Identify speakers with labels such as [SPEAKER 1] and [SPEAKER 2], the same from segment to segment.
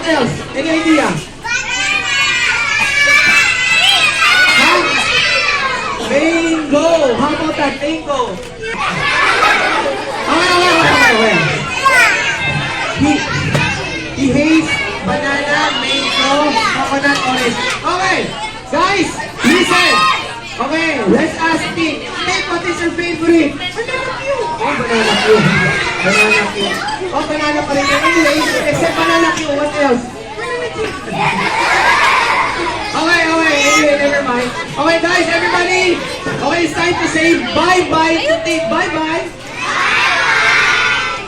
[SPEAKER 1] what else? Any idea? Huh? Mango. How about that? Mango. Okay. He hates banana, mango, coconut, orange. Okay, guys, listen. Okay, let's ask Pink. Pink, what is your favorite? Banana Q. Oh, banana Q. Banana Q. Oh, banana pa rin. Anyways, except banana Q, what else? Banana Q. Okay, anyway, never mind. Okay, guys, everybody. Okay, it's time to say bye-bye to Pink. Bye-bye.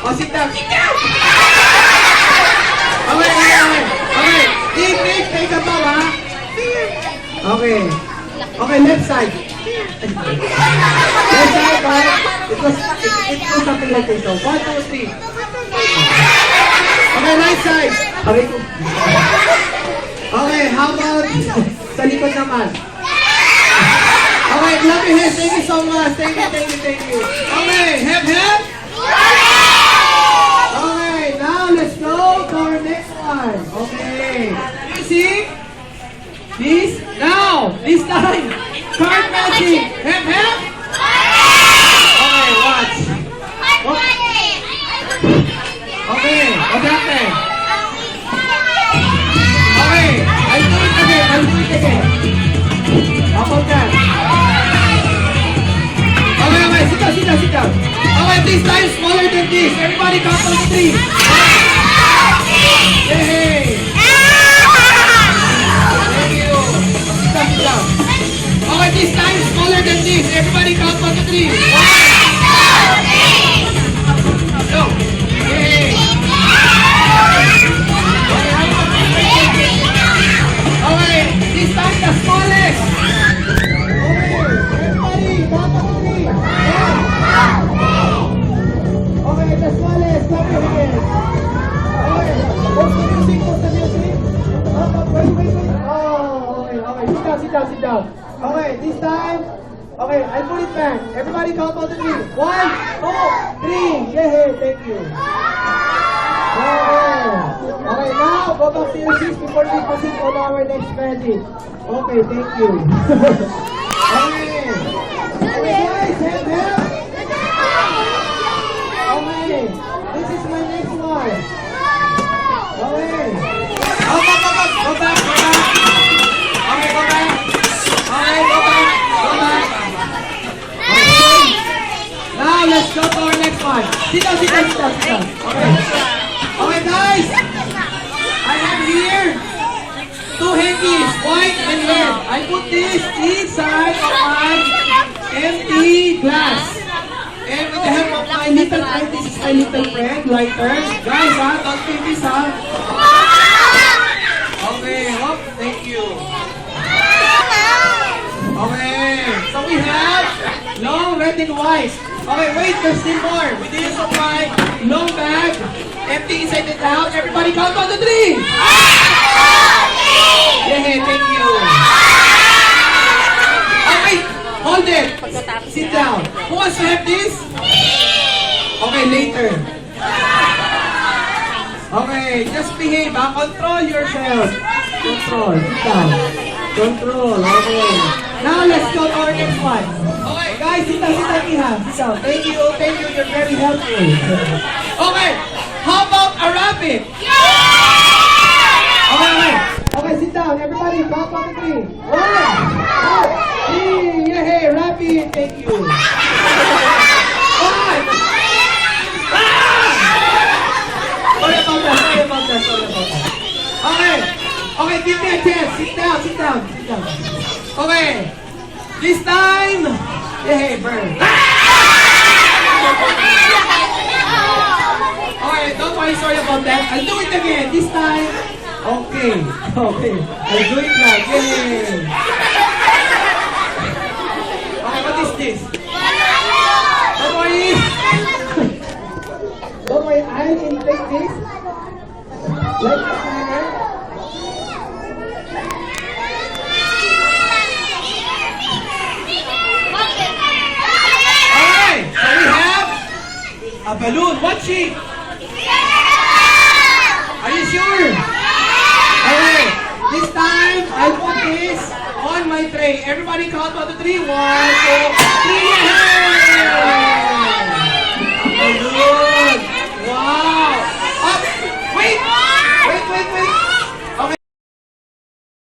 [SPEAKER 1] Oh, sit down. Sit down! Okay. Pink, take a bow, ha? Okay, left side. Left side, right? It was something like this. So, 1, 2, 3. Okay, right side. Okay, how about sa likod naman? Okay, love you, hands. Thank you so much. Thank you. Okay, hep. Okay, now let's go to our next one. Okay, you see? This time, card magic. Hep. Okay, watch. Okay, what happened? Okay, I'll do it again. How about that? Okay, sit down. Okay, this time smaller than this. Everybody count on 3. Yay! Thank you. Sit down. Okay, this time smaller than this. Everybody count on 3. 1, 2, 3. Go. Yay! Okay, this time the smallest. Okay, the smallest, come here again. Okay, post the music. Wait. Oh, okay. Sit down. Okay, this time. Okay, I'll put it back. Everybody count on 3. 1, 2, 3. Yay, thank you. Okay, now go back to your seats before we proceed on our next magic. Okay, thank you. Okay, guys, help. Okay, this is my next one. Okay. Go back. Okay, go back. Okay. Now, let's go to our next one. Sit down. Okay, guys. I have here 2 hankies, white and red. I put this inside of my empty glass. And with the help of my little friend, this is my little friend, lighter. Guys, don't take this, Okay, thank you. Okay, so we have long, red, and white. Okay, wait, there's still more. We didn't supply long bag, empty inside and out. Everybody count on 3. Yeah, thank you. Oh, wait, hold it. Sit down. Who wants to have this? Okay, later. Okay, just behave, Control yourself. Control. Sit down. Control. Okay. Now, let's go to our next one. Okay, guys, sit down. Sit down. Thank you. You're very helpful. Okay, how about a rabbit? Okay, sit down. Everybody, count on 3. 1, 2, 3. Yay, rabbit. Thank you. 1. Sorry about that. Okay, give me a chance. Sit down. Okay, this time, yay, burn. Okay, don't worry, sorry about that. I'll do it again. This time, okay. I'll do it right. Yay. Okay, what is this? Don't worry, I can take this. Like this manner. Alright, so we have a balloon. What shape? Are you sure? is on my tray. Everybody count 1, 2, 3. 1, 2, 3. Yay!